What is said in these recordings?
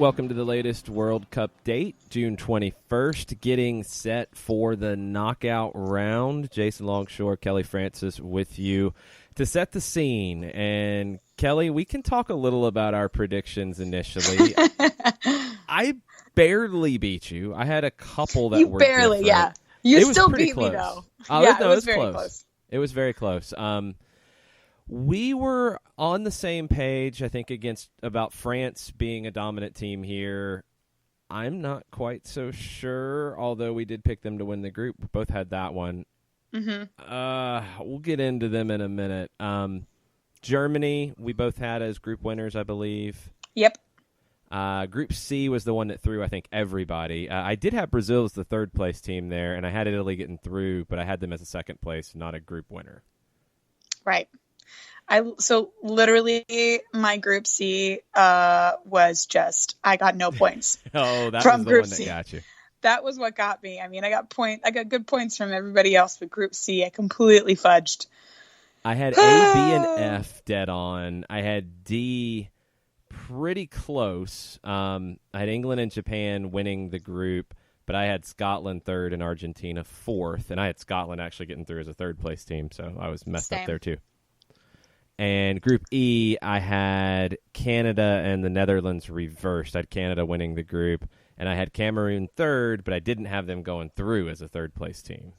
Welcome to the latest World Cup date, June 21st, getting set for the knockout round. Jason Longshore, Kelly Francis with you to set the scene. And Kelly, we can talk a little about our predictions initially. I barely beat you. I had a couple that were different. Yeah. You still beat me, though. It was very close. It was very close. We were on the same page, I think, against about France being a dominant team here. I'm not quite so sure, although we did pick them to win the group. We both had that one. Mm-hmm. We'll get into them in a minute. Germany, we both had as group winners, I believe. Yep. Group C was the one that threw, I think, everybody. I did have Brazil as the third-place team there, and I had Italy getting through, but I had them as a second place, not a group winner. Right. So literally my group C was just, I got no points. Oh, that from was the group one that C. got you. That was what got me. I mean, I got good points from everybody else, but group C, I completely fudged. I had A, B, and F dead on. I had D pretty close. I had England and Japan winning the group, but I had Scotland third and Argentina fourth, and I had Scotland actually getting through as a third-place team, so I was messed up there too. And Group E, I had Canada and the Netherlands reversed. I had Canada winning the group, and I had Cameroon third, but I didn't have them going through as a third-place team.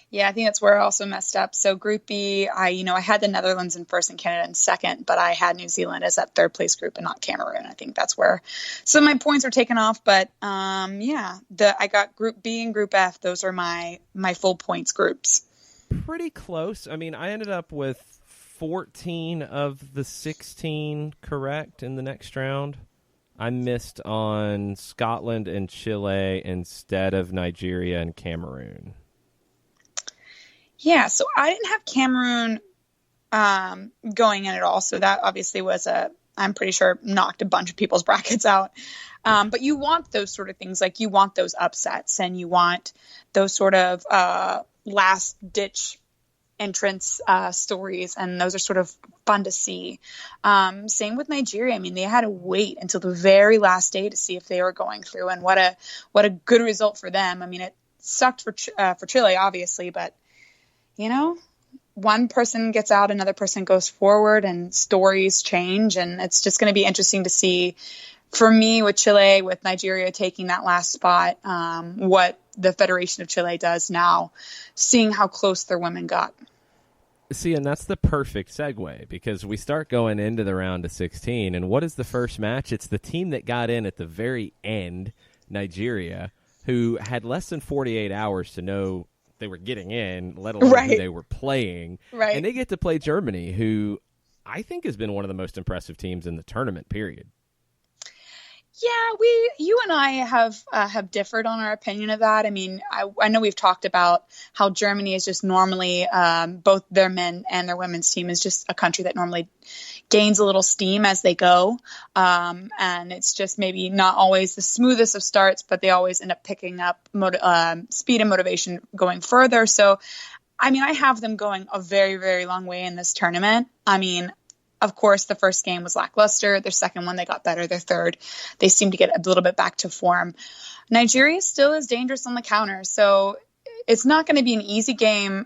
Yeah, I think that's where I also messed up. So Group B, I had the Netherlands in first and Canada in second, but I had New Zealand as that third-place group and not Cameroon. I think that's where some of my points are taken off. But, I got Group B and Group F. Those are my full points groups. Pretty close. I mean, I ended up with 14 of the 16 correct in the next round. I missed on Scotland and Chile instead of Nigeria and Cameroon. Yeah, so I didn't have Cameroon going in at all. So that obviously was I'm pretty sure knocked a bunch of people's brackets out. But you want those sort of things, like you want those upsets and you want those sort of last ditch entrance stories, and those are sort of fun to see. Same with Nigeria. I mean, they had to wait until the very last day to see if they were going through, and what a good result for them. I mean, it sucked for Chile, obviously, but one person gets out, another person goes forward, and stories change, and it's just going to be interesting to see. For me, with Chile, with Nigeria taking that last spot, what the Federation of Chile does now, seeing how close their women got. See, and that's the perfect segue, because we start going into the round of 16, and what is the first match? It's the team that got in at the very end, Nigeria, who had less than 48 hours to know they were getting in, let alone who they were playing. Right. And they get to play Germany, who I think has been one of the most impressive teams in the tournament, period. Yeah, you and I have differed on our opinion of that. I mean, I know we've talked about how Germany is just normally, both their men and their women's team is just a country that normally gains a little steam as they go. And it's just maybe not always the smoothest of starts, but they always end up picking up speed and motivation going further. So, I mean, I have them going a very, very long way in this tournament. I mean, of course, the first game was lackluster. Their second one, they got better. Their third, they seem to get a little bit back to form. Nigeria still is dangerous on the counter. So it's not going to be an easy game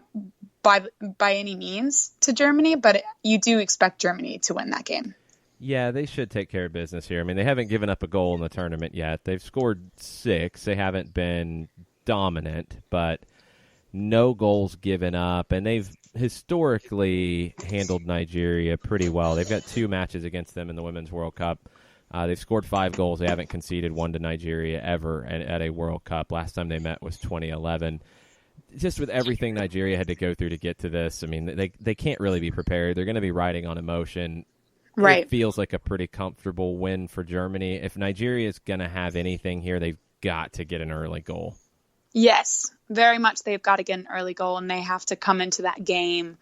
by any means to Germany, but you do expect Germany to win that game. Yeah, they should take care of business here. I mean, they haven't given up a goal in the tournament yet. They've scored 6. They haven't been dominant, but no goals given up, and they've historically handled Nigeria pretty well. They've got 2 matches against them in the Women's World Cup. They've scored 5 goals. They haven't conceded 1 to Nigeria ever at a World Cup. Last time they met was 2011. Just with everything Nigeria had to go through to get to this, I mean, they can't really be prepared. They're going to be riding on emotion. Right. It feels like a pretty comfortable win for Germany. If Nigeria is going to have anything here, they've got to get an early goal. Yes, very much. They've got to get an early goal, and they have to come into that game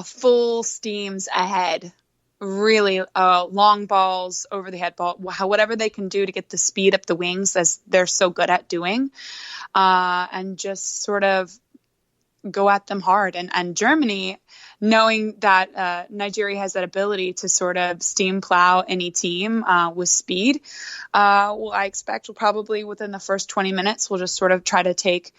full steams ahead. Really long balls, over the head ball, whatever they can do to get the speed up the wings, as they're so good at doing, and just sort of go at them hard. And Germany, knowing that Nigeria has that ability to sort of steam plow any team with speed, well, I expect we'll probably within the first 20 minutes, we'll just sort of try to take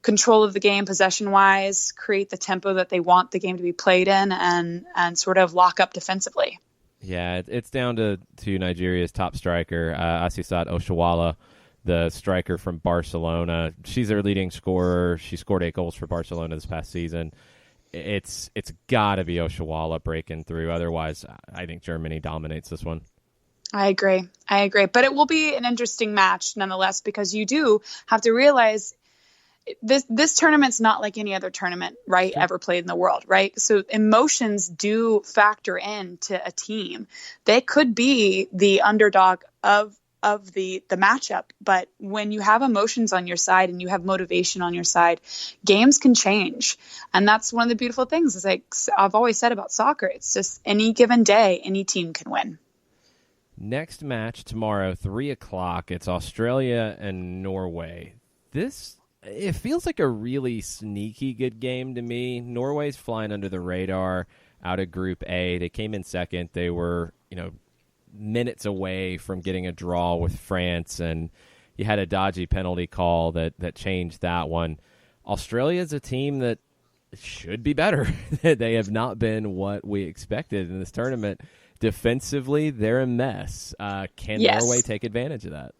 control of the game possession-wise, create the tempo that they want the game to be played in, and sort of lock up defensively. Yeah, it's down to Nigeria's top striker, Asisat Oshoala, the striker from Barcelona. She's their leading scorer. She scored 8 goals for Barcelona this past season. It's got to be Oshoala breaking through. Otherwise, I think Germany dominates this one. I agree. But it will be an interesting match nonetheless, because you do have to realize this tournament's not like any other tournament, right, ever played in the world, right? So emotions do factor into a team. They could be the underdog of the matchup, but when you have emotions on your side and you have motivation on your side, games can change. And that's one of the beautiful things, is like I've always said about soccer, it's just any given day, any team can win. Next match tomorrow, 3:00. It's Australia and Norway. It feels like a really sneaky good game to me. Norway's flying under the radar out of Group A. They came in second. They were, minutes away from getting a draw with France, and you had a dodgy penalty call that changed that one. Australia's a team that should be better. They have not been what we expected in this tournament. Defensively, they're a mess. Can Norway take advantage of that?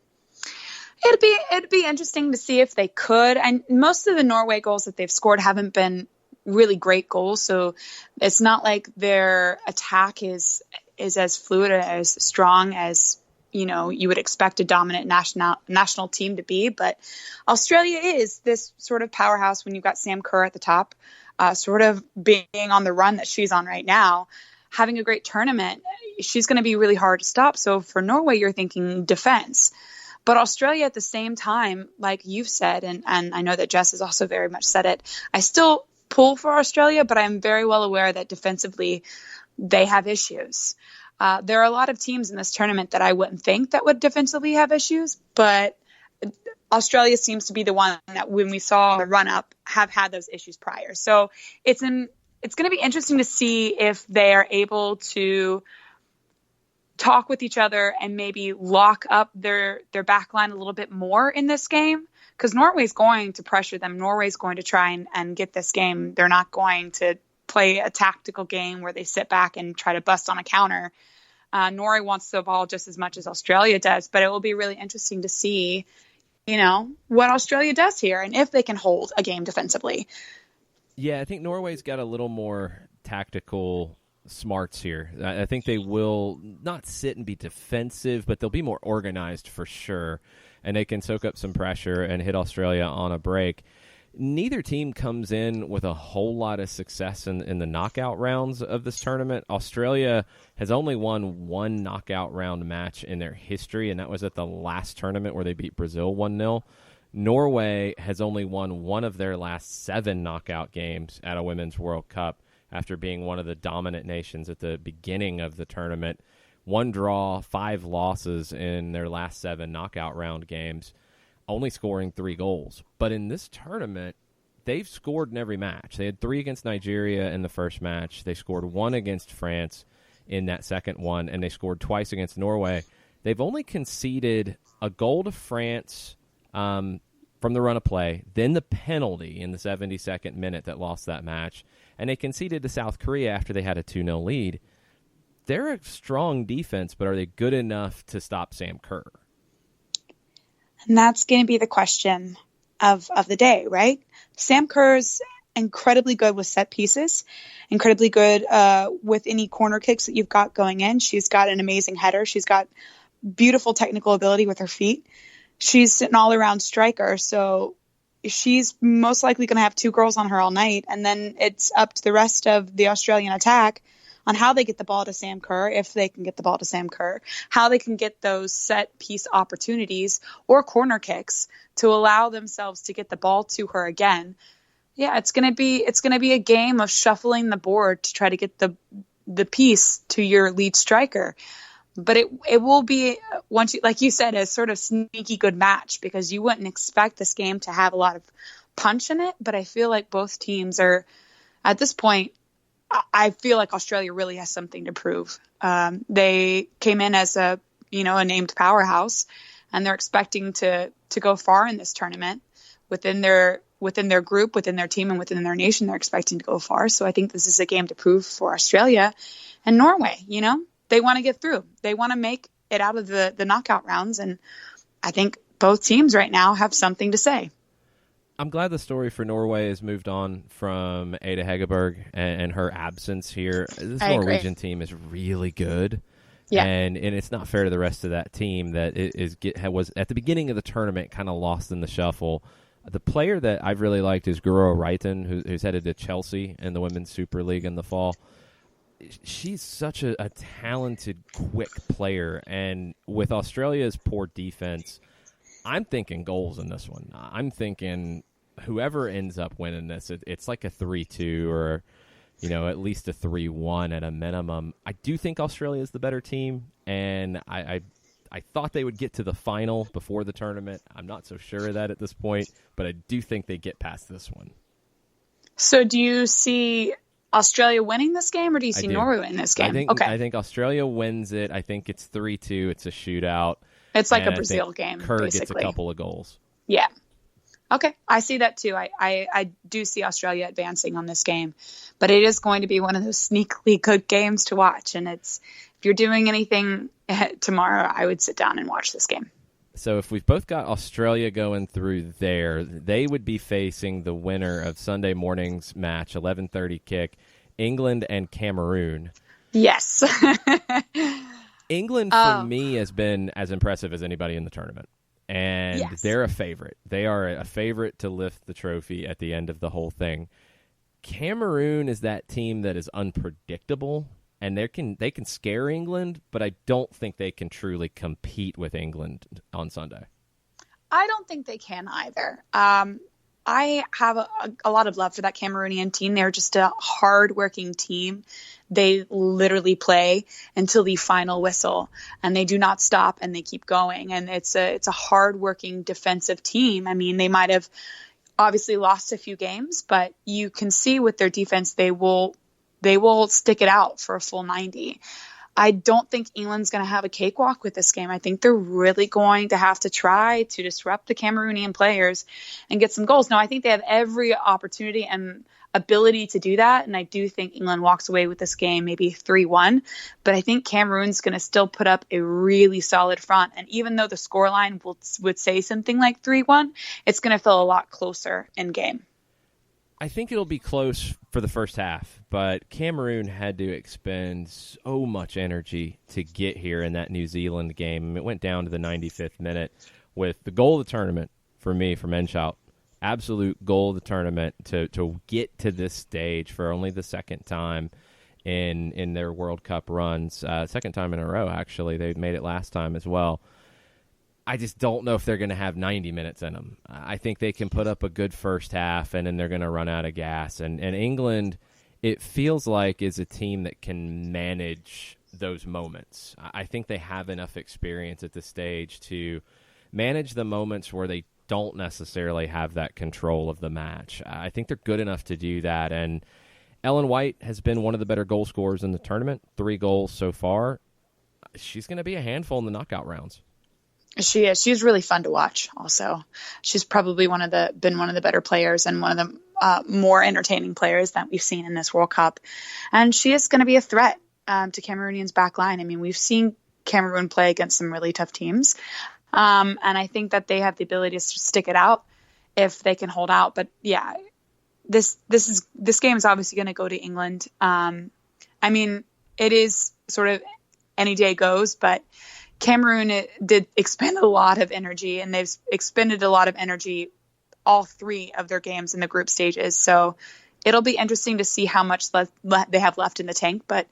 It'd be interesting to see if they could. And most of the Norway goals that they've scored haven't been really great goals, so it's not like their attack is as fluid or as strong as you would expect a dominant national team to be. But Australia is this sort of powerhouse when you've got Sam Kerr at the top, sort of being on the run that she's on right now, having a great tournament. She's going to be really hard to stop. So for Norway, you're thinking defense. But Australia at the same time, like you've said, and I know that Jess has also very much said it, I still pull for Australia, but I'm very well aware that defensively they have issues. There are a lot of teams in this tournament that I wouldn't think that would defensively have issues, but Australia seems to be the one that, when we saw the run-up, have had those issues prior. So it's going to be interesting to see if they are able to talk with each other and maybe lock up their back line a little bit more in this game, because Norway's going to pressure them. Norway's going to try and get this game. They're not going to play a tactical game where they sit back and try to bust on a counter. Norway wants the ball just as much as Australia does, but it will be really interesting to see, what Australia does here and if they can hold a game defensively. Yeah, I think Norway's got a little more tactical smarts here. I think they will not sit and be defensive, but they'll be more organized for sure, and they can soak up some pressure and hit Australia on a break. Neither team comes in with a whole lot of success in the knockout rounds of this tournament. Australia has only won one knockout round match in their history, and that was at the last tournament where they beat Brazil 1-0. Norway has only won one of their last 7 knockout games at a Women's World Cup, after being one of the dominant nations at the beginning of the tournament. 1 draw, 5 losses in their last 7 knockout round games, only scoring 3 goals. But in this tournament, they've scored in every match. They had 3 against Nigeria in the first match. They scored 1 against France in that second one, and they scored twice against Norway. They've only conceded a goal to France from the run of play, then the penalty in the 72nd minute that lost that match, and they conceded to South Korea after they had a 2-0 lead. They're a strong defense, but are they good enough to stop Sam Kerr? And that's going to be the question of the day, right? Sam Kerr's incredibly good with set pieces, incredibly good with any corner kicks that you've got going in. She's got an amazing header. She's got beautiful technical ability with her feet. She's an all-around striker, so she's most likely going to have 2 girls on her all night, and then it's up to the rest of the Australian attack on how they get the ball to Sam Kerr, if they can get the ball to Sam Kerr, how they can get those set-piece opportunities or corner kicks to allow themselves to get the ball to her again. Yeah, it's going to be a game of shuffling the board to try to get the piece to your lead striker. But it will be, once you, like you said, a sort of sneaky good match, because you wouldn't expect this game to have a lot of punch in it, but I feel like both teams are, at this point, I feel like Australia really has something to prove. They came in as a named powerhouse, and they're expecting to go far in this tournament within their group, within their team, and within their nation. They're expecting to go far. So I think this is a game to prove for Australia and Norway. They want to get through. They want to make it out of the knockout rounds, and I think both teams right now have something to say. I'm glad the story for Norway has moved on from Ada Hegerberg and her absence here. This Norwegian team is really good. Yeah. And it's not fair to the rest of that team that was at the beginning of the tournament kind of lost in the shuffle. The player that I've really liked is Guro Reiten, who's headed to Chelsea in the Women's Super League in the fall. She's such a talented, quick player. And with Australia's poor defense, I'm thinking goals in this one. I'm thinking whoever ends up winning this, it's like a 3-2 or at least a 3-1 at a minimum. I do think Australia is the better team, and I thought they would get to the final before the tournament. I'm not so sure of that at this point, but I do think they get past this one. So do you see Australia winning this game, or do you see Norway winning this game? I think Australia wins it. I think it's 3-2. It's a shootout. It's like a Brazil game, Kerr basically. gets a couple of goals. Yeah. Okay, I see that too. I do see Australia advancing on this game, but it is going to be one of those sneakily good games to watch. And if you're doing anything tomorrow, I would sit down and watch this game. So if we've both got Australia going through there, they would be facing the winner of Sunday morning's match, 11:30 kick, England and Cameroon. Yes. England, for me, has been as impressive as anybody in the tournament. And they're a favorite. They are a favorite to lift the trophy at the end of the whole thing. Cameroon is that team that is unpredictable, and they can scare England, but I don't think they can truly compete with England on Sunday. I don't think they can either. I have a lot of love for that Cameroonian team. They're just a hard-working team. They literally play until the final whistle, and they do not stop, and they keep going. And it's a hard-working defensive team. I mean, they might have obviously lost a few games, but you can see with their defense, they will stick it out for a full 90. I don't think England's going to have a cakewalk with this game. I think they're really going to have to try to disrupt the Cameroonian players and get some goals. Now, I think they have every opportunity and ability to do that, and I do think England walks away with this game maybe 3-1, but I think Cameroon's going to still put up a really solid front, and even though the scoreline would say something like 3-1, it's going to feel a lot closer in game. I think it'll be close for the first half, but Cameroon had to expend so much energy to get here in that New Zealand game. It went down to the 95th minute with the goal of the tournament for me, from Enshout. Absolute goal of the tournament to get to this stage for only the second time in their World Cup runs. Second time in a row, actually. They made it last time as well. I just don't know if they're going to have 90 minutes in them. I think they can put up a good first half, and then they're going to run out of gas. And England, it feels like, is a team that can manage those moments. I think they have enough experience at this stage to manage the moments where they don't necessarily have that control of the match. I think they're good enough to do that. And Ellen White has been one of the better goal scorers in the tournament, 3 goals so far. She's going to be a handful in the knockout rounds. She is. She's really fun to watch also. She's probably been one of the better players and one of the more entertaining players that we've seen in this World Cup. And she is going to be a threat to Cameroonians' back line. I mean, we've seen Cameroon play against some really tough teams. And I think that they have the ability to stick it out if they can hold out. But yeah, this game is obviously going to go to England. I mean, it is sort of any day goes, but Cameroon did expend a lot of energy, and they've expended a lot of energy all 3 of their games in the group stages. So it'll be interesting to see how much they have left in the tank. But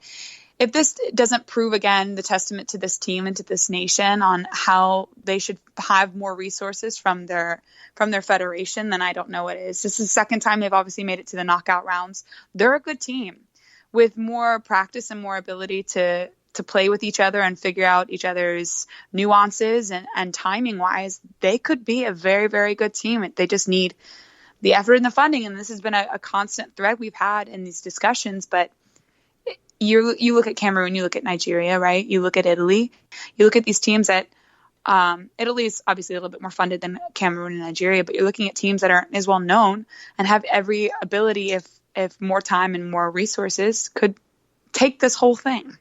if this doesn't prove again the testament to this team and to this nation on how they should have more resources from their federation, then I don't know what is. This is the second time they've obviously made it to the knockout rounds. They're a good team with more practice and more ability to play with each other and figure out each other's nuances and timing wise. They could be a very, very good team. They just need the effort and the funding. And this has been a constant thread we've had in these discussions. But you look at Cameroon, you look at Nigeria, right? You look at Italy, you look at these teams that Italy is obviously a little bit more funded than Cameroon and Nigeria, but you're looking at teams that aren't as well known and have every ability, if more time and more resources, could take this whole thing.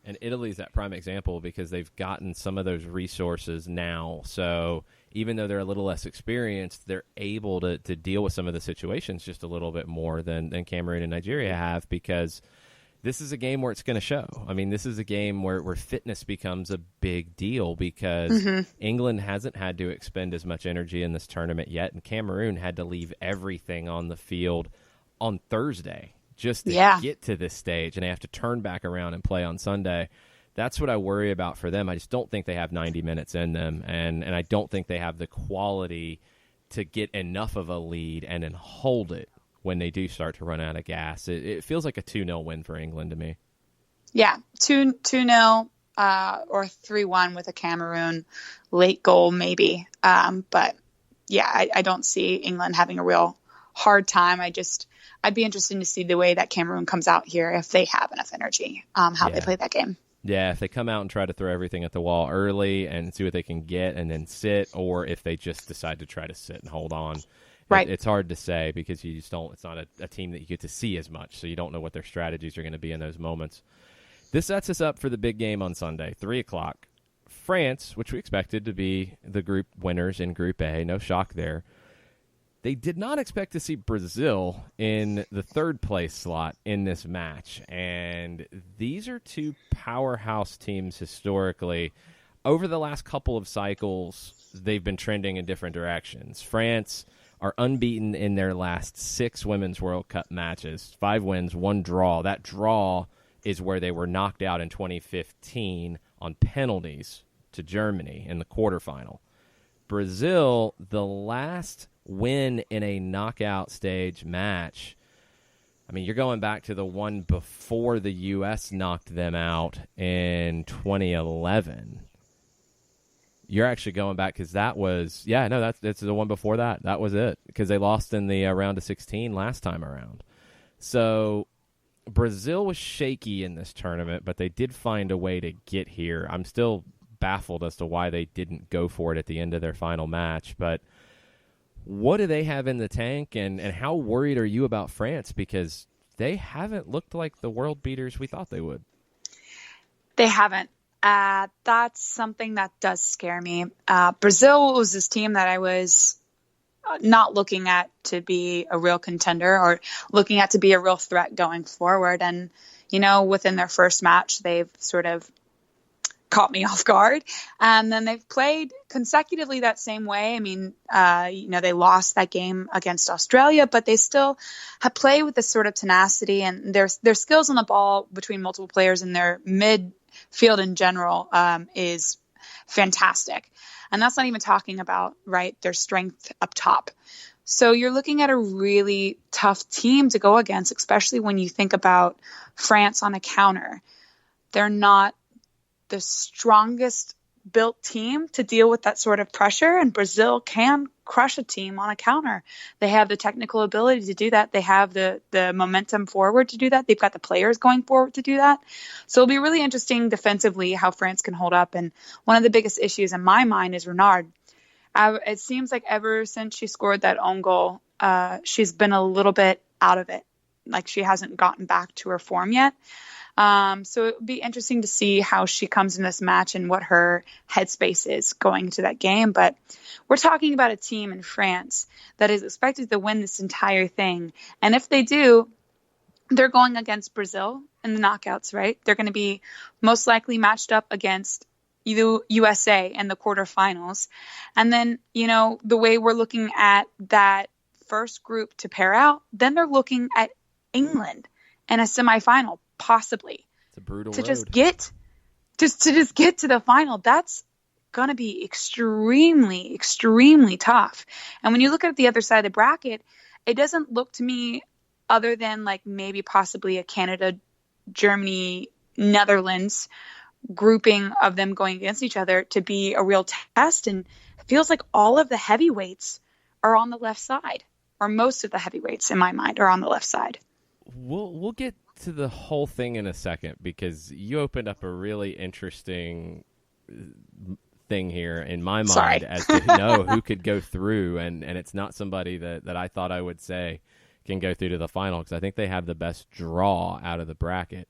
And Italy's that prime example because they've gotten some of those resources now. So even though they're a little less experienced, they're able to deal with some of the situations just a little bit more than Cameroon and Nigeria have, because this is a game where it's going to show. I mean, this is a game where fitness becomes a big deal because England hasn't had to expend as much energy in this tournament yet, and Cameroon had to leave everything on the field on Thursday just to get to this stage, and they have to turn back around and play on Sunday. That's what I worry about for them. I just don't think they have 90 minutes in them, and I don't think they have the quality to get enough of a lead and then hold it when they do start to run out of gas. It feels like a 2-0 win for England to me. Yeah, 2-0 or 3-1 with a Cameroon late goal maybe. But yeah, I don't see England having a real hard time. I'd be interested to see the way that Cameroon comes out here, if they have enough energy, how they play that game. Yeah, if they come out and try to throw everything at the wall early and see what they can get and then sit, or if they just decide to try to sit and hold on. Right. It's hard to say because you just don't. It's not a team that you get to see as much, so you don't know what their strategies are going to be in those moments. This sets us up for the big game on Sunday, 3:00. France, which we expected to be the group winners in Group A, no shock there. They did not expect to see Brazil in the third place slot in this match, and these are two powerhouse teams historically. Over the last couple of cycles, they've been trending in different directions. France are unbeaten in their last 6 Women's World Cup matches. 5 wins, 1 draw. That draw is where they were knocked out in 2015 on penalties to Germany in the quarterfinal. Brazil, the last win in a knockout stage match, I mean, you're going back to the one before the U.S. knocked them out in 2011. You're actually going back because that was, that's the one before that. That was it, because they lost in the round of 16 last time around. So Brazil was shaky in this tournament, but they did find a way to get here. I'm still baffled as to why they didn't go for it at the end of their final match. But what do they have in the tank, and how worried are you about France? Because they haven't looked like the world beaters we thought they would. They haven't. That's something that does scare me. Brazil was this team that I was not looking at to be a real contender or looking at to be a real threat going forward. And, within their first match, they've sort of caught me off guard. And then they've played consecutively that same way. I mean, they lost that game against Australia, but they still have played with this sort of tenacity, and their skills on the ball between multiple players and their midfield in general is fantastic. And that's not even talking about, right, their strength up top. So you're looking at a really tough team to go against, especially when you think about France on a counter. They're not the strongest built team to deal with that sort of pressure, and Brazil can crush a team on a counter. They have the technical ability to do that. They have the momentum forward to do that. They've got the players going forward to do that. So it'll be really interesting defensively how France can hold up. And one of the biggest issues in my mind is Renard. It seems like ever since she scored that own goal, she's been a little bit out of it. Like she hasn't gotten back to her form yet. So it would be interesting to see how she comes in this match and what her headspace is going into that game. But we're talking about a team in France that is expected to win this entire thing. And if they do, they're going against Brazil in the knockouts, right? They're going to be most likely matched up against USA in the quarterfinals. And then, the way we're looking at that first group to pair out, then they're looking at England in a semifinal. Possibly. It's a brutal to road. just get to the final. That's going to be extremely, extremely tough. And when you look at the other side of the bracket, it doesn't look to me, other than like maybe possibly a Canada, Germany, Netherlands grouping of them going against each other, to be a real test. And it feels like all of the heavyweights are on the left side, or most of the heavyweights in my mind are on the left side. We'll get to the whole thing in a second, because you opened up a really interesting thing here in my mind as to know who could go through, and it's not somebody that I thought I would say can go through to the final, because I think they have the best draw out of the bracket.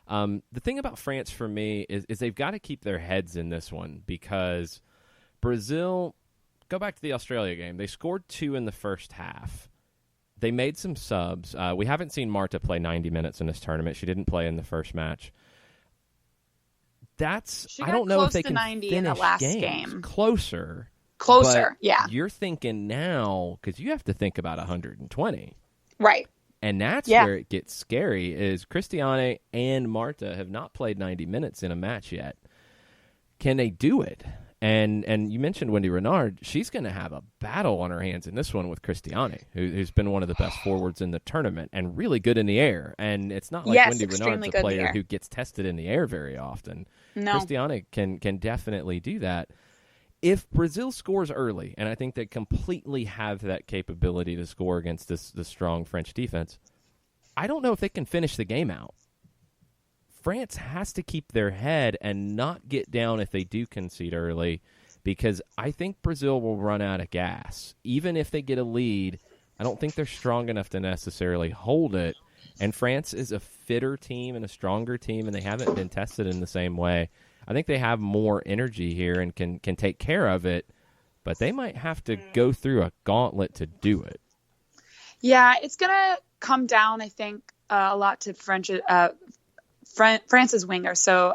The thing about France for me is they've got to keep their heads in this one, because Brazil, go back to the Australia game, they scored 2 in the first half. They made some subs. We haven't seen Marta play 90 minutes in this tournament. She didn't play in the first match. I don't know if they can 90 finish in the last game. Closer, yeah. You're thinking now, because you have to think about 120. Right. And that's where it gets scary, is Christiane and Marta have not played 90 minutes in a match yet. Can they do it? And you mentioned Wendy Renard. She's going to have a battle on her hands in this one with Christiane, who's been one of the best forwards in the tournament and really good in the air. And it's not like Wendy Renard's a player who gets tested in the air very often. No. Christiane can definitely do that. If Brazil scores early, and I think they completely have that capability to score against this strong French defense, I don't know if they can finish the game out. France has to keep their head and not get down if they do concede early, because I think Brazil will run out of gas. Even if they get a lead, I don't think they're strong enough to necessarily hold it. And France is a fitter team and a stronger team, and they haven't been tested in the same way. I think they have more energy here and can take care of it, but they might have to go through a gauntlet to do it. Yeah, it's going to come down, I think, a lot to France's winger. So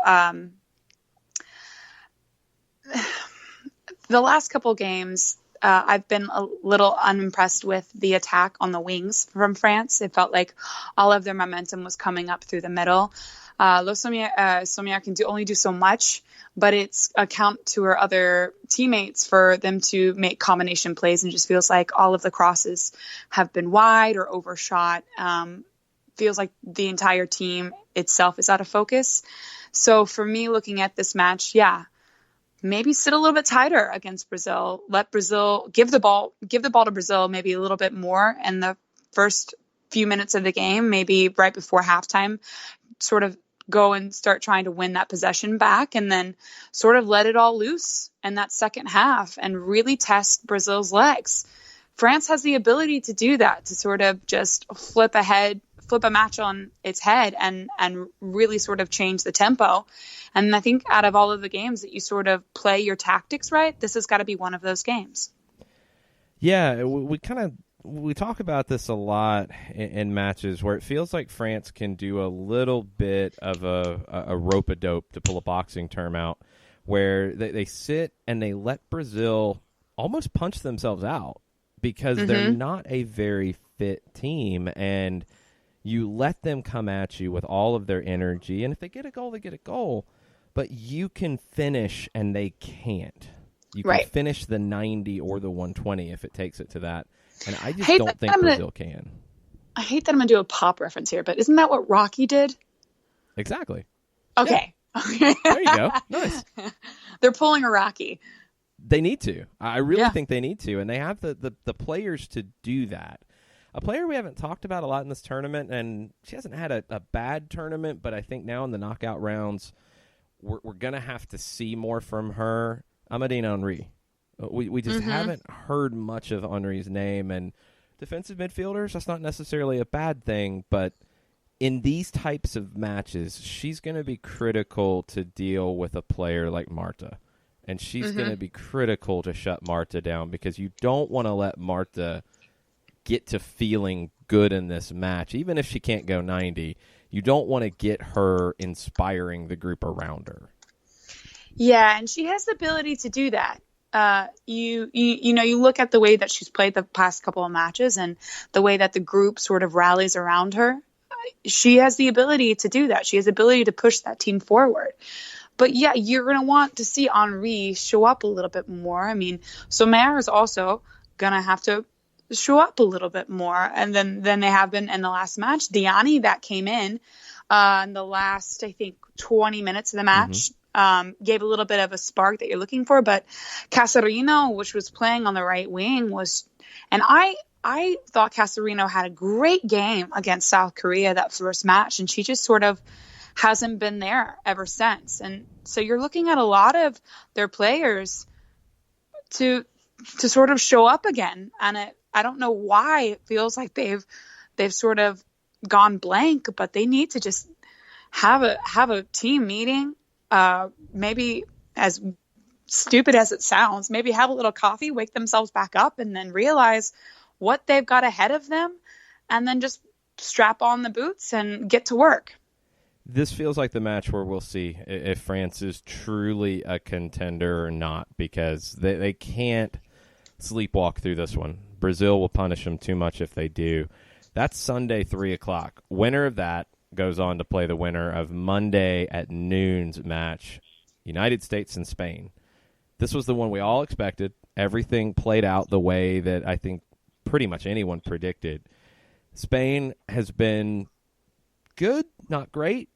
the last couple games, I've been a little unimpressed with the attack on the wings from France. It felt like all of their momentum was coming up through the middle. Sommière can only do so much, but it's account to her other teammates for them to make combination plays, and just feels like all of the crosses have been wide or overshot. Feels like the entire team itself is out of focus. So for me, looking at this match, maybe sit a little bit tighter against Brazil. Let Brazil give the ball to Brazil maybe a little bit more in the first few minutes of the game, maybe right before halftime, sort of go and start trying to win that possession back, and then sort of let it all loose in that second half and really test Brazil's legs. France has the ability to do that, to sort of just flip a match on its head and really sort of change the tempo. And I think out of all of the games that you sort of play your tactics right, this has got to be one of those games. Yeah, we talk about this a lot in matches where it feels like France can do a little bit of a rope-a-dope, to pull a boxing term out, where they sit and they let Brazil almost punch themselves out, because they're not a very fit team, and you let them come at you with all of their energy, and if they get a goal, they get a goal. But you can finish, and they can't. You can finish the 90 or the 120 if it takes it to that. And I just don't think Brazil can. I hate that I'm going to do a pop reference here, but isn't that what Rocky did? Exactly. Okay. Yeah. There you go. Nice. They're pulling a Rocky. They need to. I really think they need to, and they have the players to do that. A player we haven't talked about a lot in this tournament, and she hasn't had a bad tournament, but I think now in the knockout rounds, we're going to have to see more from her, Amandine Henry. We just haven't heard much of Henry's name, and defensive midfielders, that's not necessarily a bad thing, but in these types of matches, she's going to be critical to deal with a player like Marta, and she's going to be critical to shut Marta down, because you don't want to let Marta get to feeling good in this match. Even if she can't go 90, you don't want to get her inspiring the group around her. Yeah, and she has the ability to do that. You look at the way that she's played the past couple of matches and the way that the group sort of rallies around her. She has the ability to do that. She has the ability to push that team forward. But yeah, you're going to want to see Henry show up a little bit more. I mean, Sommière is also going to have to show up a little bit more, and then they have been in the last match. Diani, that came in the last, I think, 20 minutes of the match, gave a little bit of a spark that you're looking for. But Casarino, which was playing on the right wing, and I I thought Casarino had a great game against South Korea that first match, and she just sort of hasn't been there ever since. And so you're looking at a lot of their players to sort of show up again, and I don't know why it feels like they've sort of gone blank, but they need to just have a team meeting, maybe, as stupid as it sounds, maybe have a little coffee, wake themselves back up, and then realize what they've got ahead of them, and then just strap on the boots and get to work. This feels like the match where we'll see if France is truly a contender or not, because they can't sleepwalk through this one. Brazil will punish them too much if they do. That's Sunday, 3 o'clock. Winner of that goes on to play the winner of Monday at noon's match, United States and Spain. This was the one we all expected. Everything played out the way that I think pretty much anyone predicted. Spain has been good, not great,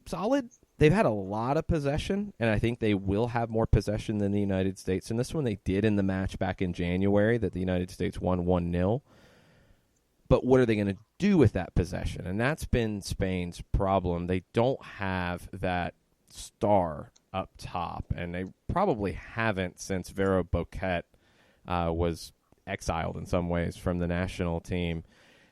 solid. They've had a lot of possession, and I think they will have more possession than the United States. And this one they did in the match back in January that the United States won 1-0. But what are they going to do with that possession? And that's been Spain's problem. They don't have that star up top, and they probably haven't since Vera Boquet was exiled in some ways from the national team.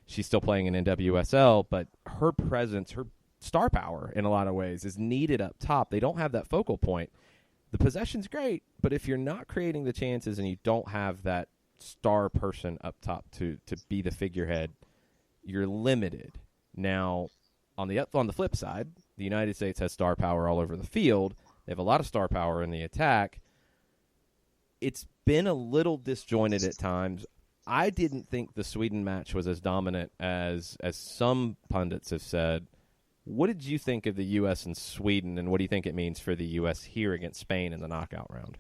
She's still playing in NWSL, but her presence, her star power in a lot of ways is needed up top. They don't have that focal point. The possession's great, but if you're not creating the chances and you don't have that star person up top to be the figurehead, you're limited. Now, on the flip side, the United States has star power all over the field. They have a lot of star power in the attack. It's been a little disjointed at times. I didn't think the Sweden match was as dominant as some pundits have said. What did you think of the U.S. and Sweden, and what do you think it means for the U.S. here against Spain in the knockout round?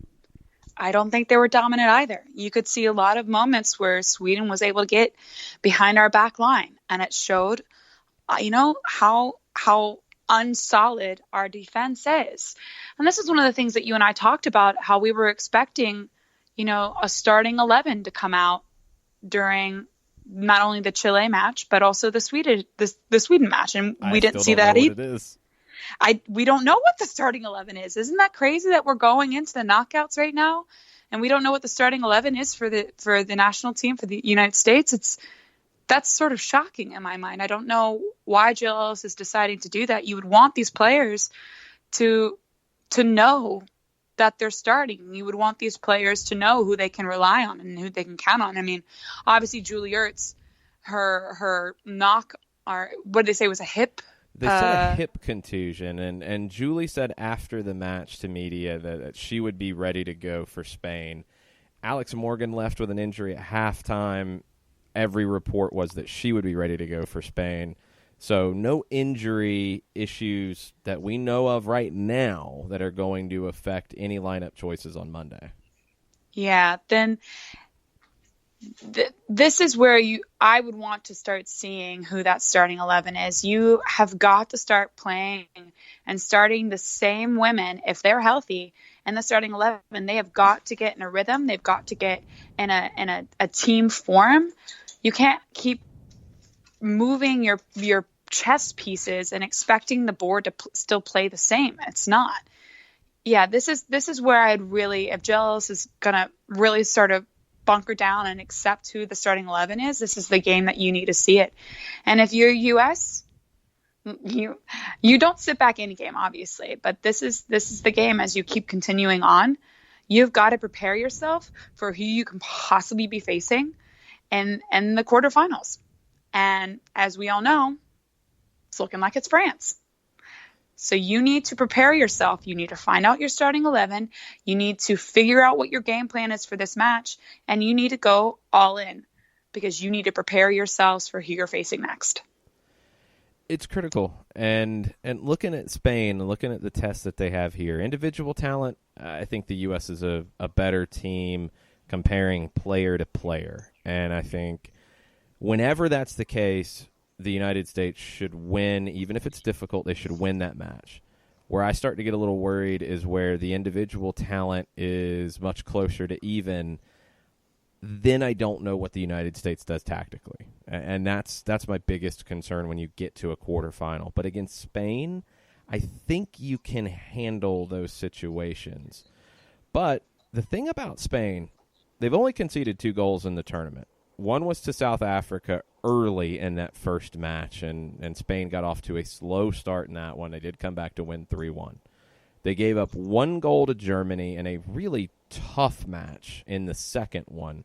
I don't think they were dominant either. You could see a lot of moments where Sweden was able to get behind our back line, and it showed, how unsolid our defense is. And this is one of the things that you and I talked about, how we were expecting, a starting 11 to come out during not only the Chile match, but also the Sweden match. And we didn't see that either. We don't know what the starting 11 is. Isn't that crazy that we're going into the knockouts right now and we don't know what the starting 11 is for the national team for the United States? That's sort of shocking in my mind. I don't know why Jill Ellis is deciding to do that. You would want these players to know that they're starting. You would want these players to know who they can rely on and who they can count on. I mean, obviously Julie Ertz, her knock, or what did they say, was a hip? They said a hip contusion, and Julie said after the match to media that she would be ready to go for Spain. Alex Morgan left with an injury at halftime. Every report was that she would be ready to go for Spain. So no injury issues that we know of right now that are going to affect any lineup choices on Monday. Yeah, then this is where I would want to start seeing who that starting 11 is. You have got to start playing and starting the same women, if they're healthy, and the starting 11. They have got to get in a rhythm. They've got to get in a team form. You can't keep moving your chess pieces and expecting the board to still play the same. It's not. Yeah, this is where I'd really, if Jill Ellis is gonna really sort of bunker down and accept who the starting 11 is, this is the game that you need to see it. And if you're US, you don't sit back any game, obviously, but this is the game. As you keep continuing on, you've got to prepare yourself for who you can possibly be facing in the quarterfinals. And as we all know, it's looking like it's France. So you need to prepare yourself. You need to find out your starting 11. You need to figure out what your game plan is for this match. And you need to go all in because you need to prepare yourselves for who you're facing next. It's critical. And looking at Spain and looking at the tests that they have here, individual talent, I think the U.S. is a better team comparing player to player. And I think whenever that's the case, the United States should win. Even if it's difficult, they should win that match. Where I start to get a little worried is where the individual talent is much closer to even. then I don't know what the United States does tactically. And that's my biggest concern when you get to a quarterfinal. But against Spain, I think you can handle those situations. But the thing about Spain, they've only conceded 2 goals in the tournament. One was to South Africa early in that first match, and Spain got off to a slow start in that one. They did come back to win 3-1. They gave up 1 goal to Germany in a really tough match in the second one.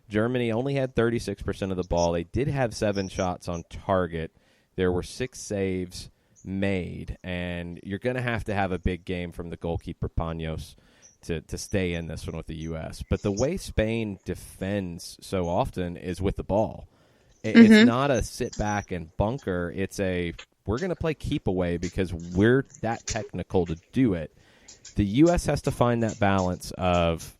Germany only had 36% of the ball. They did have 7 shots on target. There were 6 saves made, and you're going to have a big game from the goalkeeper, Paños, to stay in this one with the U.S. But the way Spain defends so often is with the ball. It's not a sit back and bunker. It's we're going to play keep away because we're that technical to do it. The U.S. has to find that balance of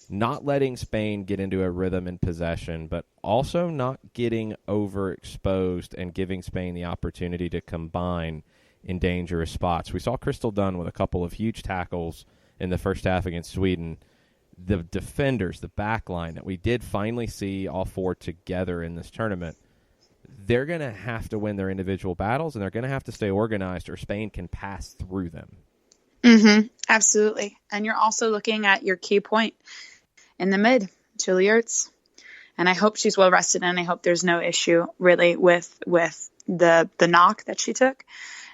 not letting Spain get into a rhythm in possession, but also not getting overexposed and giving Spain the opportunity to combine in dangerous spots. We saw Crystal Dunn with a couple of huge tackles in the first half against Sweden. The defenders, the back line that we did finally see all 4 together in this tournament, they're going to have to win their individual battles, and they're going to have to stay organized or Spain can pass through them. Absolutely. And you're also looking at your key point in the mid, Julie Ertz. And I hope she's well rested, and I hope there's no issue really with the knock that she took.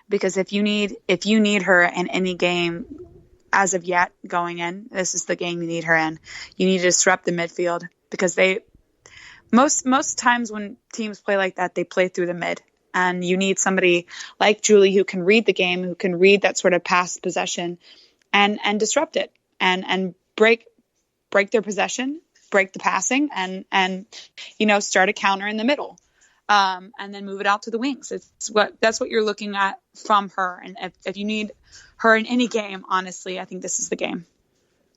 Because if you need her in any game as of yet going in, this is the game you need her in. You need to disrupt the midfield, because most times when teams play like that, they play through the mid. And you need somebody like Julie who can read the game, who can read that sort of pass possession and disrupt it and break their possession, break the passing, and start a counter in the middle. And then move it out to the wings. That's what you're looking at from her. And if you need her in any game, honestly, I think this is the game.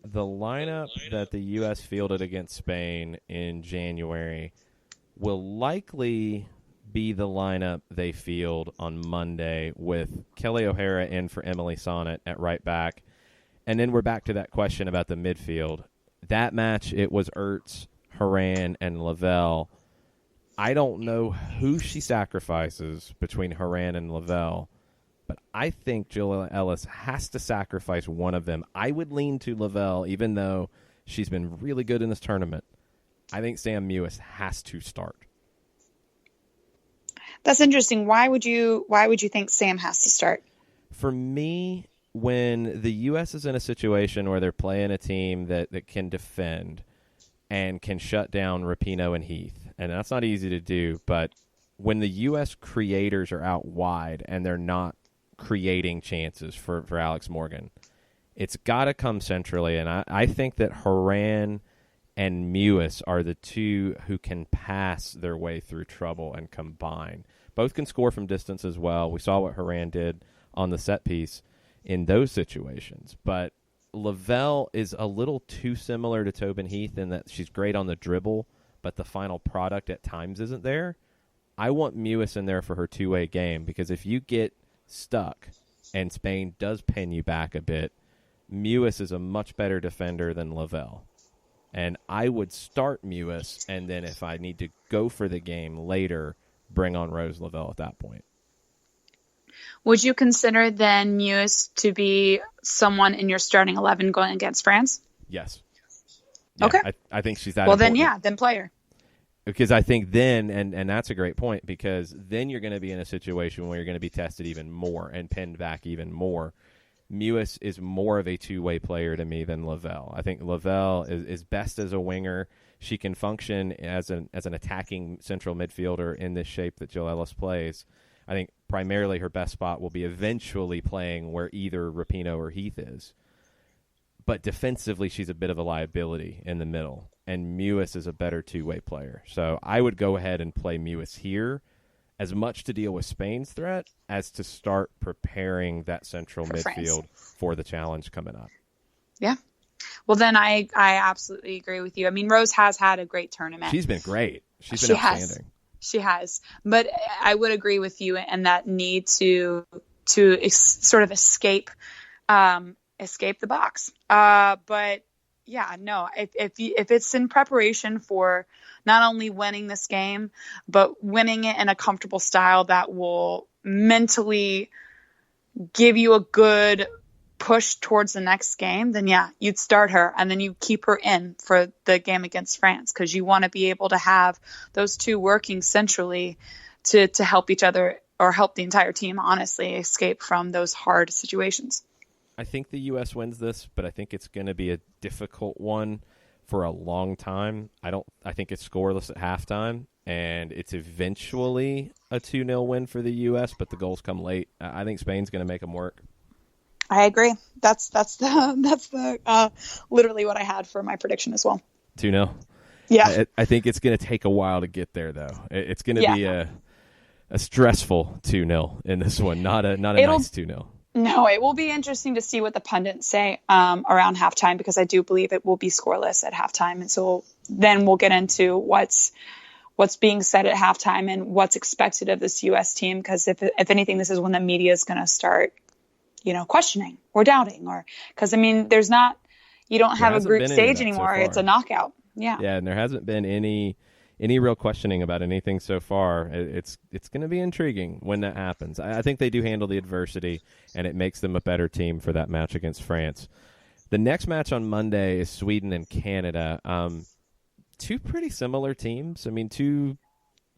The lineup that the U.S. fielded against Spain in January will likely be the lineup they field on Monday, with Kelly O'Hara in for Emily Sonnet at right back. And then we're back to that question about the midfield. That match, it was Ertz, Horan, and Lavelle. I don't know who she sacrifices between Horan and Lavelle, but I think Jill Ellis has to sacrifice one of them. I would lean to Lavelle, even though she's been really good in this tournament. I think Sam Mewis has to start. That's interesting. Why would you think Sam has to start? For me, when the U.S. is in a situation where they're playing a team that can defend and can shut down Rapinoe and Heath, and that's not easy to do, but when the U.S. creators are out wide and they're not creating chances for Alex Morgan, it's got to come centrally, and I think that Horan and Mewis are the two who can pass their way through trouble and combine. Both can score from distance as well. We saw what Horan did on the set piece in those situations, but Lavelle is a little too similar to Tobin Heath in that she's great on the dribble, but the final product at times isn't there. I want Mewis in there for her two-way game, because if you get stuck and Spain does pin you back a bit, Mewis is a much better defender than Lavelle. And I would start Mewis, and then if I need to go for the game later, bring on Rose Lavelle at that point. Would you consider then Mewis to be someone in your starting 11 going against France? Yes. Yeah, okay. I think she's that well, important. then play her. Because I think then, and that's a great point, because then you're going to be in a situation where you're going to be tested even more and pinned back even more. Mewis is more of a two-way player to me than Lavelle. I think Lavelle is best as a winger. She can function as an attacking central midfielder in this shape that Jill Ellis plays. I think primarily her best spot will be eventually playing where either Rapinoe or Heath is. But defensively, she's a bit of a liability in the middle, and Mewis is a better two-way player. So I would go ahead and play Mewis here, as much to deal with Spain's threat as to start preparing that central midfield for the challenge coming up. Yeah. Well, then I absolutely agree with you. I mean, Rose has had a great tournament. She's been great. She's been outstanding. She has. But I would agree with you in that need to sort of escape the box. But Yeah, no. If it's in preparation for not only winning this game, but winning it in a comfortable style that will mentally give you a good push towards the next game, then yeah, you'd start her and then you keep her in for the game against France because you want to be able to have those two working centrally to help each other or help the entire team honestly escape from those hard situations. I think the U.S. wins this, but I think it's going to be a difficult one for a long time. I think it's scoreless at halftime, and it's eventually a 2-0 win for the U.S., but the goals come late. I think Spain's going to make them work. I agree. That's the literally what I had for my prediction as well. 2-0. Yeah. I think it's going to take a while to get there, though. It's going to be a stressful 2-0 in this one, not a nice 2-0. No, it will be interesting to see what the pundits say around halftime because I do believe it will be scoreless at halftime, and so then we'll get into what's being said at halftime and what's expected of this U.S. team. Because if anything, this is when the media is going to start, questioning or doubting, or because I mean, you don't have a group stage anymore. It's a knockout. Yeah. Yeah, and there hasn't been any real questioning about anything so far. It's going to be intriguing when that happens. I think they do handle the adversity, and it makes them a better team for that match against France. The next match on Monday is Sweden and Canada. Two pretty similar teams. I mean, two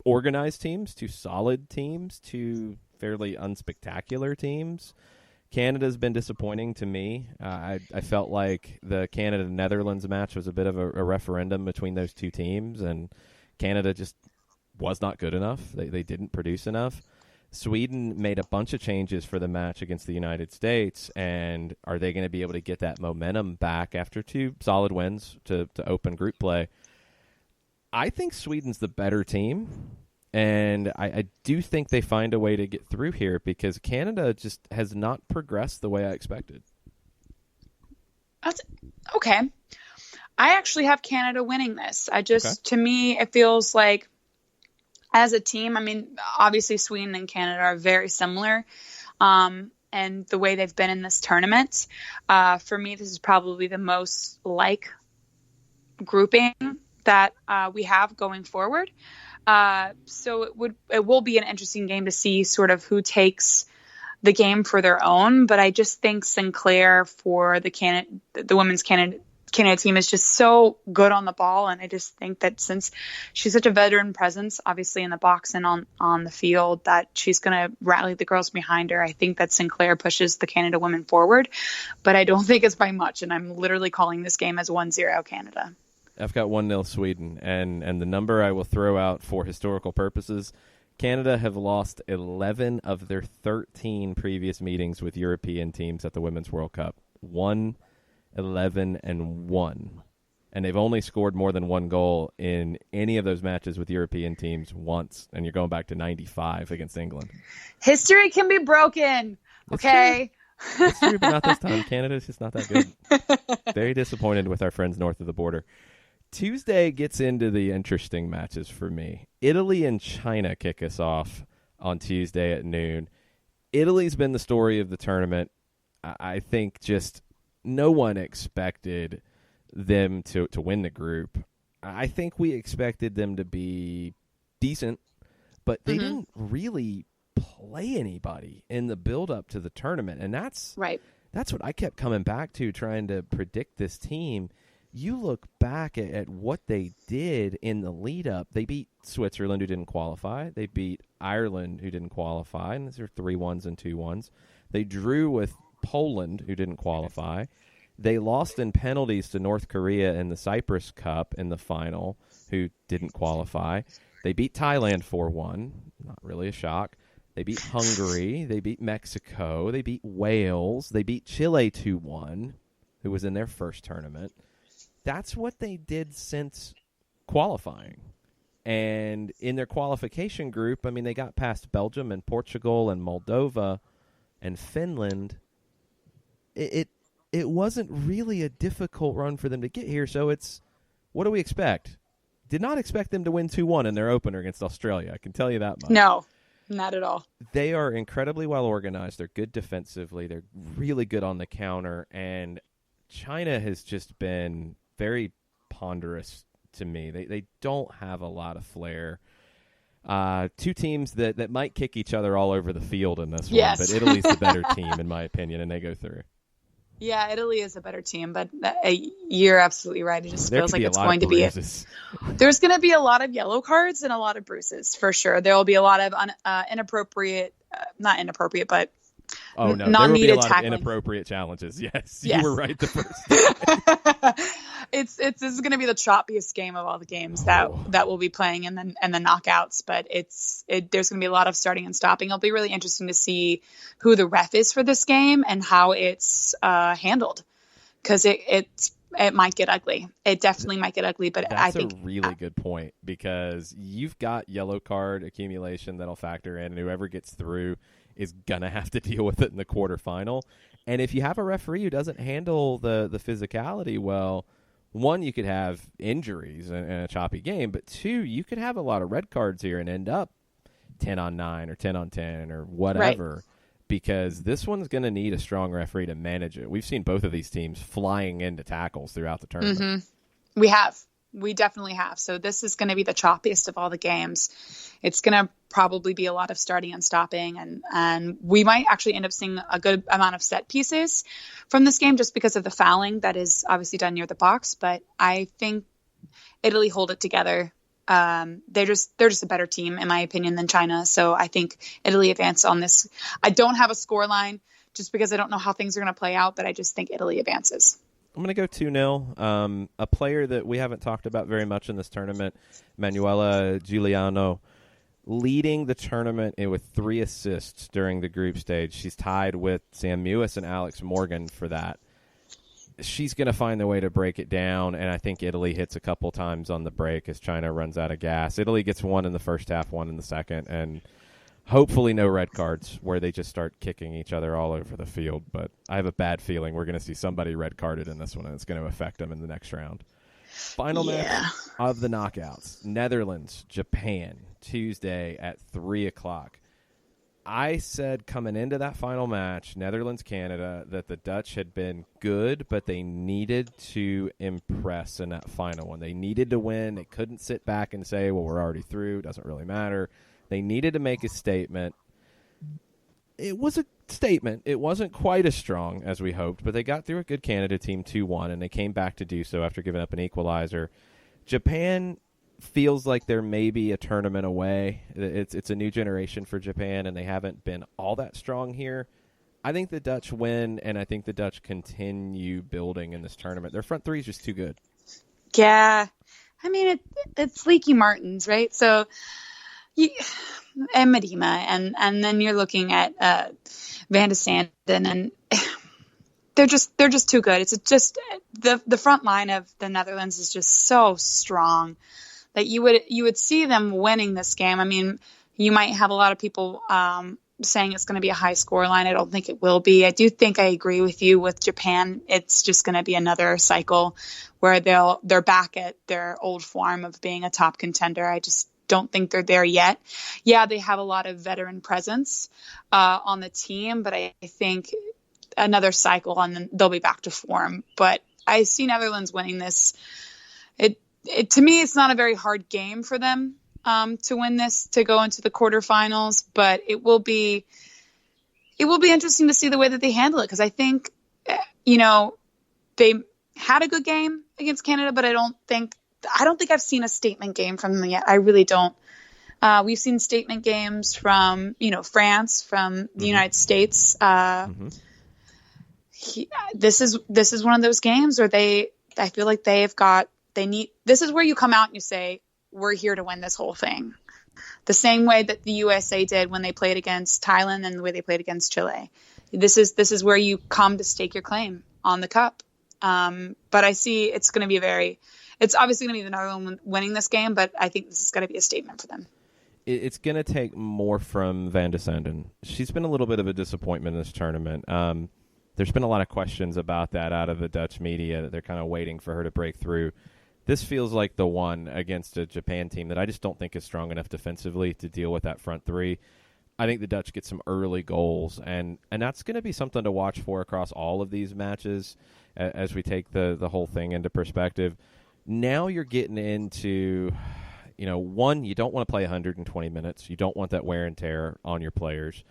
organized teams, two solid teams, two fairly unspectacular teams. Canada's been disappointing to me. I felt like the Canada-Netherlands match was a bit of a referendum between those two teams, and Canada just was not good enough. They didn't produce enough. Sweden made a bunch of changes for the match against the United States, and are they going to be able to get that momentum back after two solid wins to open group play? I think Sweden's the better team, and I do think they find a way to get through here because Canada just has not progressed the way I expected. That's okay. I actually have Canada winning this. To me, it feels like as a team, I mean, obviously Sweden and Canada are very similar. And the way they've been in this tournament, for me, this is probably the most like grouping that we have going forward. So it will be an interesting game to see sort of who takes the game for their own. But I just think Sinclair for the women's Canada team is just so good on the ball. And I just think that since she's such a veteran presence, obviously in the box and on the field, that she's going to rally the girls behind her. I think that Sinclair pushes the Canada women forward, but I don't think it's by much. And I'm literally calling this game as 1-0 Canada. I've got 1-0 Sweden, and the number I will throw out for historical purposes, Canada have lost 11 of their 13 previous meetings with European teams at the Women's World Cup. 1-11-1. And they've only scored more than one goal in any of those matches with European teams once, and you're going back to 95 against England. History can be broken, okay? It's true, but not this time. Canada's just not that good. Very disappointed with our friends north of the border. Tuesday gets into the interesting matches for me. Italy and China kick us off on Tuesday at noon. Italy's been the story of the tournament. I think just no one expected them to win the group. I think we expected them to be decent, but they didn't really play anybody in the build-up to the tournament, and that's what I kept coming back to trying to predict this team. You look back at what they did in the lead-up. They beat Switzerland, who didn't qualify. They beat Ireland, who didn't qualify, and these are 3-1s and 2-1s. They drew with Poland, who didn't qualify. They lost in penalties to North Korea in the Cyprus Cup in the final, who didn't qualify. They beat Thailand 4-1. Not really a shock. They beat Hungary. They beat Mexico. They beat Wales. They beat Chile 2-1, who was in their first tournament. That's what they did since qualifying. And in their qualification group, I mean, they got past Belgium and Portugal and Moldova and Finland. It wasn't really a difficult run for them to get here, so it's, what do we expect? Did not expect them to win 2-1 in their opener against Australia, I can tell you that much. No, not at all. They are incredibly well organized. They're good defensively. They're really good on the counter, and China has just been very ponderous to me. They don't have a lot of flair. Two teams that might kick each other all over the field in this one, but Italy's the better team, in my opinion, and they go through. Yeah, Italy is a better team, but you're absolutely right. It just feels like it's going to be there's going to be a lot of yellow cards and a lot of bruises for sure. There will be a lot of inappropriate, not inappropriate, but there will be a lot of inappropriate challenges. Yes, you were right the first time. This is going to be the choppiest game of all the games that we'll be playing and the knockouts. But there's going to be a lot of starting and stopping. It'll be really interesting to see who the ref is for this game and how it's handled, because it might get ugly. It definitely might get ugly. But I think a really good point, because you've got yellow card accumulation that'll factor in, and whoever gets through is gonna have to deal with it in the quarterfinal. And if you have a referee who doesn't handle the physicality well, one, you could have injuries in a choppy game, but two, you could have a lot of red cards here and end up 10-on-9 or 10-on-10 or whatever, right, because this one's going to need a strong referee to manage it. We've seen both of these teams flying into tackles throughout the tournament. Mm-hmm. We definitely have. So this is going to be the choppiest of all the games. It's going to probably be a lot of starting and stopping, and we might actually end up seeing a good amount of set pieces from this game just because of the fouling that is obviously done near the box. But I think Italy hold it together. They're just a better team, in my opinion, than China. So I think Italy advance on this. I don't have a score line just because I don't know how things are going to play out, but I just think Italy advances. I'm going to go 2-0. A player that we haven't talked about very much in this tournament, Manuela Giuliano, leading the tournament with 3 assists during the group stage. She's tied with Sam Mewis and Alex Morgan for that. She's going to find a way to break it down, and I think Italy hits a couple times on the break as China runs out of gas. Italy gets 1 in the first half, 1 in the second, and hopefully no red cards where they just start kicking each other all over the field. But I have a bad feeling we're going to see somebody red carded in this one, and it's going to affect them in the next round. Final match of the knockouts. Netherlands, Japan, Tuesday at 3 o'clock. I said coming into that final match, Netherlands-Canada, that the Dutch had been good, but they needed to impress in that final one. They needed to win. They couldn't sit back and say, well, we're already through. Doesn't really matter. They needed to make a statement. It was a statement. It wasn't quite as strong as we hoped, but they got through a good Canada team 2-1, and they came back to do so after giving up an equalizer. Japan feels like they're maybe a tournament away. It's a new generation for Japan, and they haven't been all that strong here. I think the Dutch win, and I think the Dutch continue building in this tournament. Their front three is just too good. Yeah. I mean, it's Leaky Martins, right? So... and Medina, and then you're looking at Van de Sanden, and they're just too good. It's just the front line of the Netherlands is just so strong that you would see them winning this game. I mean, you might have a lot of people saying it's going to be a high score line. I don't think it will be. I do think I agree with you with Japan. It's just going to be another cycle where they're back at their old form of being a top contender. I just don't think they're there yet. Yeah, they have a lot of veteran presence on the team, but I think another cycle and then they'll be back to form. But I see Netherlands winning this. It to me, it's not a very hard game for them to win this, to go into the quarterfinals, but it will be interesting to see the way that they handle it, because I think they had a good game against Canada, but I don't think I've seen a statement game from them yet. I really don't. We've seen statement games from, France, from the United States. This is one of those games where I feel like this is where you come out and you say, we're here to win this whole thing. The same way that the USA did when they played against Thailand and the way they played against Chile. This is where you come to stake your claim on the cup. But I see it's going to be it's obviously going to be the Netherlands winning this game, but I think this is going to be a statement for them. It's going to take more from Van de Sanden. She's been a little bit of a disappointment in this tournament. There's been a lot of questions about that out of the Dutch media, that they're kind of waiting for her to break through. This feels like the one against a Japan team that I just don't think is strong enough defensively to deal with that front three. I think the Dutch get some early goals, and that's going to be something to watch for across all of these matches as we take the whole thing into perspective. Now you're getting into, one, you don't want to play 120 minutes. You don't want that wear and tear on your players.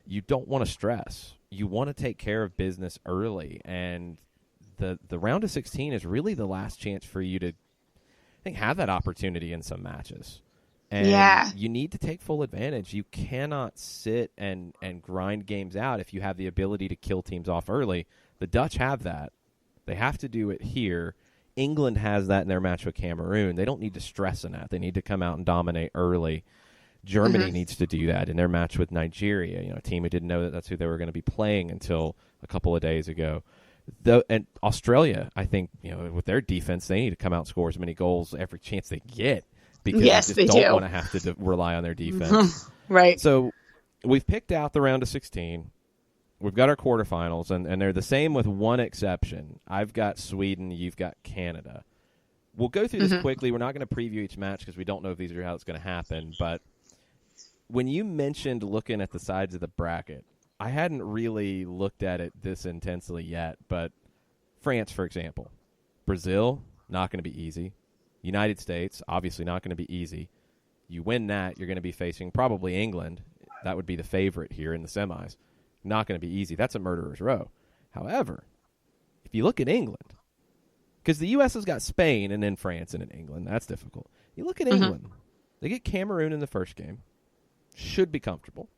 You don't want to stress. You want to take care of business early, and the round of 16 is really the last chance for you to, I think, have that opportunity in some matches. And you need to take full advantage. You cannot sit and grind games out if you have the ability to kill teams off early. The Dutch have that. They have to do it here. England has that in their match with Cameroon. They don't need to stress in that. They need to come out and dominate early. Germany needs to do that in their match with Nigeria, a team who didn't know that that's who they were going to be playing until a couple of days ago. And Australia, I think, with their defense, they need to come out and score as many goals every chance they get. Because they just don't want to have to rely on their defense. Right. So we've picked out the round of 16. We've got our quarterfinals, and they're the same with one exception. I've got Sweden. You've got Canada. We'll go through this quickly. We're not going to preview each match because we don't know if these are how it's going to happen. But when you mentioned looking at the sides of the bracket, I hadn't really looked at it this intensely yet. But France, for example. Brazil, not going to be easy. United States, obviously not going to be easy. You win that, you're going to be facing probably England. That would be the favorite here in the semis. Not going to be easy. That's a murderer's row. However, if you look at England, because the U.S. has got Spain and then France and then England. That's difficult. You look at England. They get Cameroon in the first game. Should be comfortable.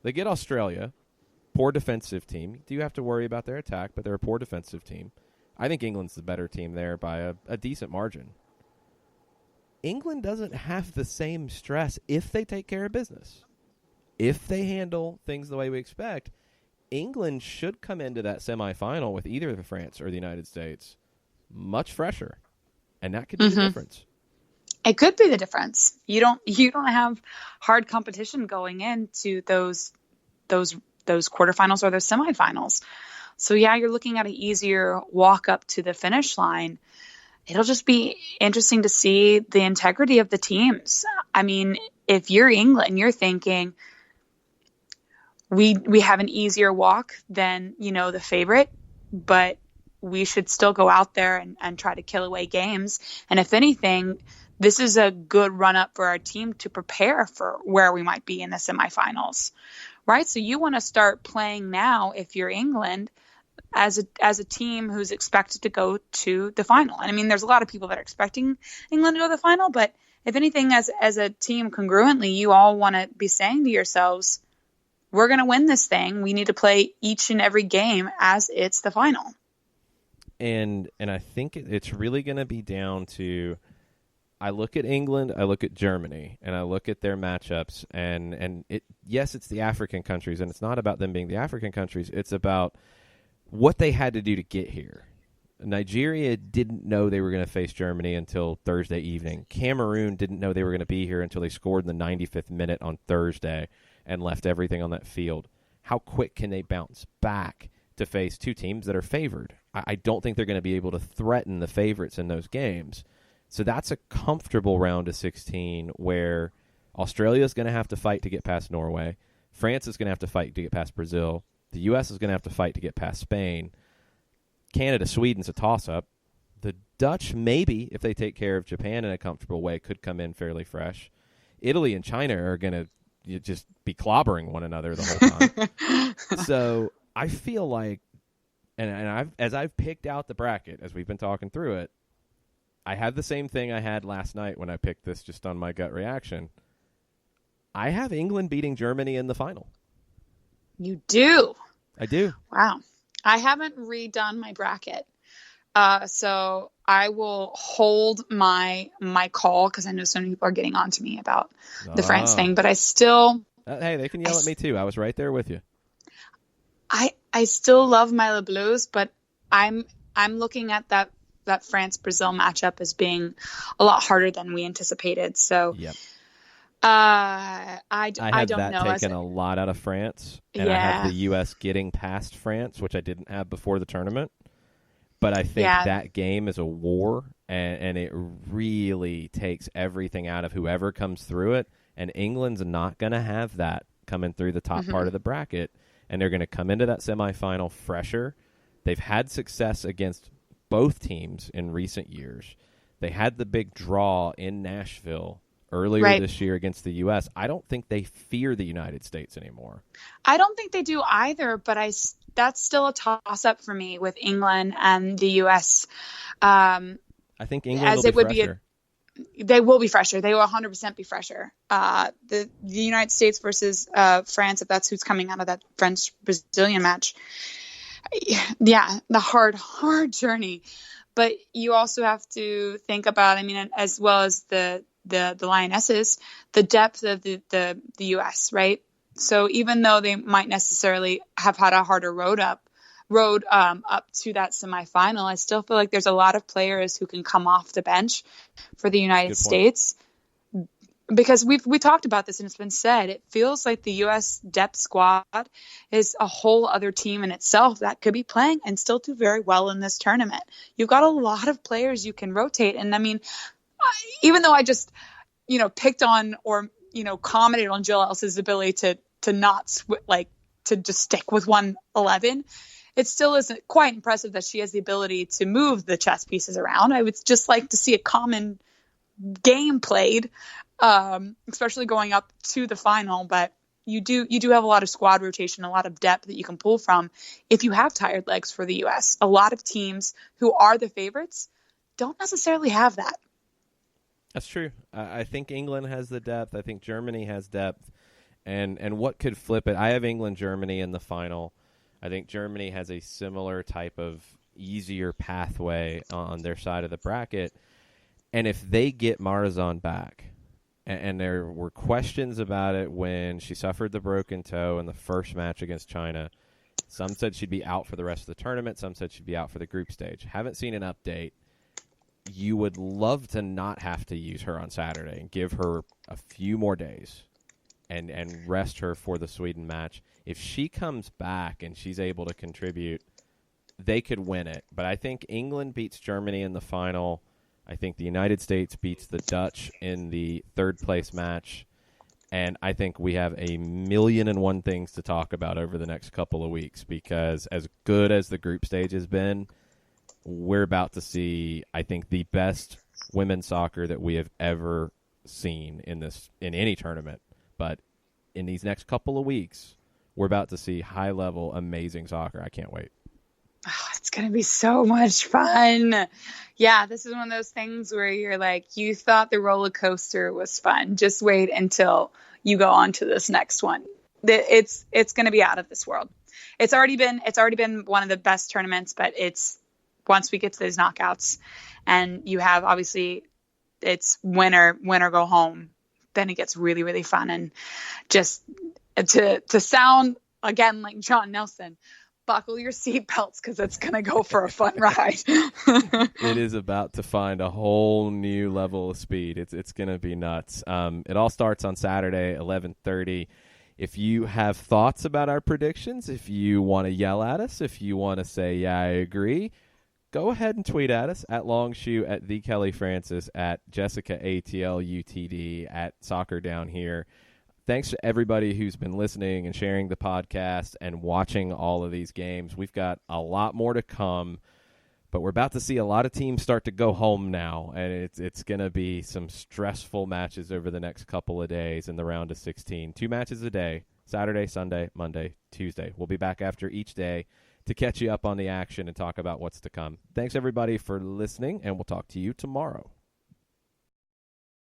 They get Australia. Poor defensive team. You do have to worry about their attack, but they're a poor defensive team. I think England's the better team there by a decent margin. England doesn't have the same stress if they take care of business. If they handle things the way we expect, England should come into that semifinal with either the France or the United States much fresher, and that could be the difference. It could be the difference. You don't have hard competition going into those quarterfinals or those semifinals. So yeah, you're looking at an easier walk up to the finish line. It'll just be interesting to see the integrity of the teams. I mean, if you're England, you're thinking we have an easier walk than, the favorite, but we should still go out there and try to kill away games. And if anything, this is a good run up for our team to prepare for where we might be in the semifinals, right? So you want to start playing now if you're England as a team who's expected to go to the final. And I mean, there's a lot of people that are expecting England to go to the final, but if anything, as a team congruently, you all want to be saying to yourselves, we're going to win this thing. We need to play each and every game as it's the final. And I think it's really going to be down to, I look at England, I look at Germany, and I look at their matchups, and yes, it's the African countries, and it's not about them being the African countries. It's about what they had to do to get here. Nigeria didn't know they were going to face Germany until Thursday evening. Cameroon didn't know they were going to be here until they scored in the 95th minute on Thursday and left everything on that field. How quick can they bounce back to face two teams that are favored? I don't think they're going to be able to threaten the favorites in those games. So that's a comfortable round of 16 where Australia is going to have to fight to get past Norway. France is going to have to fight to get past Brazil. The U.S. is going to have to fight to get past Spain. Canada, Sweden's a toss-up. The Dutch, maybe, if they take care of Japan in a comfortable way, could come in fairly fresh. Italy and China are going to just be clobbering one another the whole time. So I feel like, as I've picked out the bracket, as we've been talking through it, I have the same thing I had last night when I picked this just on my gut reaction. I have England beating Germany in the final. You do? I do. Wow. I haven't redone my bracket. So I will hold my call because I know so many people are getting on to me about the France thing, but I still... hey, they can yell at me too. I was right there with you. I still love my Le Blues, but I'm looking at that France-Brazil matchup as being a lot harder than we anticipated. So yep. I had don't that know. taken a lot out of France, and I have the U.S. getting past France, which I didn't have before the tournament. But I think that game is a war, and it really takes everything out of whoever comes through it, and England's not going to have that coming through the top part of the bracket, and they're going to come into that semifinal fresher. They've had success against both teams in recent years. They had the big draw in Nashville earlier this year against the U.S. I don't think they fear the United States anymore. I don't think they do either, but that's still a toss-up for me with England and the U.S. I think England will be fresher. They will be fresher. They will 100% be fresher. The United States versus France, if that's who's coming out of that French-Brazilian match. Yeah, the hard journey. But you also have to think about, I mean, as well as the Lionesses, the depth of the U.S., right? So even though they might necessarily have had a harder road up to that semifinal, I still feel like there's a lot of players who can come off the bench for the United States. Because we talked about this and it's been said, it feels like the U.S. depth squad is a whole other team in itself that could be playing and still do very well in this tournament. You've got a lot of players you can rotate. And I mean, even though I just, picked on or, commented on Jill Ellis's ability to not to just stick with 111, it still isn't quite impressive that she has the ability to move the chess pieces around. I would just like to see a common game played, especially going up to the final. But you do have a lot of squad rotation, a lot of depth that you can pull from if you have tired legs for the U.S. A lot of teams who are the favorites don't necessarily have that. That's true. I think England has the depth. I think Germany has depth. And what could flip it? I have England, Germany in the final. I think Germany has a similar type of easier pathway on their side of the bracket. And if they get Marzan back, and there were questions about it when she suffered the broken toe in the first match against China. Some said she'd be out for the rest of the tournament. Some said she'd be out for the group stage. Haven't seen an update. You would love to not have to use her on Saturday and give her a few more days and rest her for the Sweden match. If she comes back and she's able to contribute, they could win it. But I think England beats Germany in the final. I think the United States beats the Dutch in the third-place match. And I think we have 1,000,001 things to talk about over the next couple of weeks because as good as the group stage has been, we're about to see, I think, the best women's soccer that we have ever seen in any tournament. But in these next couple of weeks, we're about to see high-level, amazing soccer. I can't wait. Oh, it's going to be so much fun. Yeah, this is one of those things where you're like, you thought the roller coaster was fun. Just wait until you go on to this next one. It's going to be out of this world. It's already been one of the best tournaments, but it's once we get to those knockouts and you have, obviously, it's winner go home, then it gets really, really fun. And just to sound, again, like John Nelson, buckle your seatbelts because it's going to go for a fun ride. It is about to find a whole new level of speed. It's going to be nuts. It all starts on Saturday, 11:30. If you have thoughts about our predictions, if you want to yell at us, if you want to say, yeah, I agree, go ahead and tweet at us at Longshoe, at the Kelly Francis, at Jessica ATLUTD, at Soccer Down Here. Thanks to everybody who's been listening and sharing the podcast and watching all of these games. We've got a lot more to come, but we're about to see a lot of teams start to go home now, and it's going to be some stressful matches over the next couple of days in the round of 16. 2 matches a day, Saturday, Sunday, Monday, Tuesday. We'll be back after each day to catch you up on the action and talk about what's to come. Thanks, everybody, for listening, and we'll talk to you tomorrow.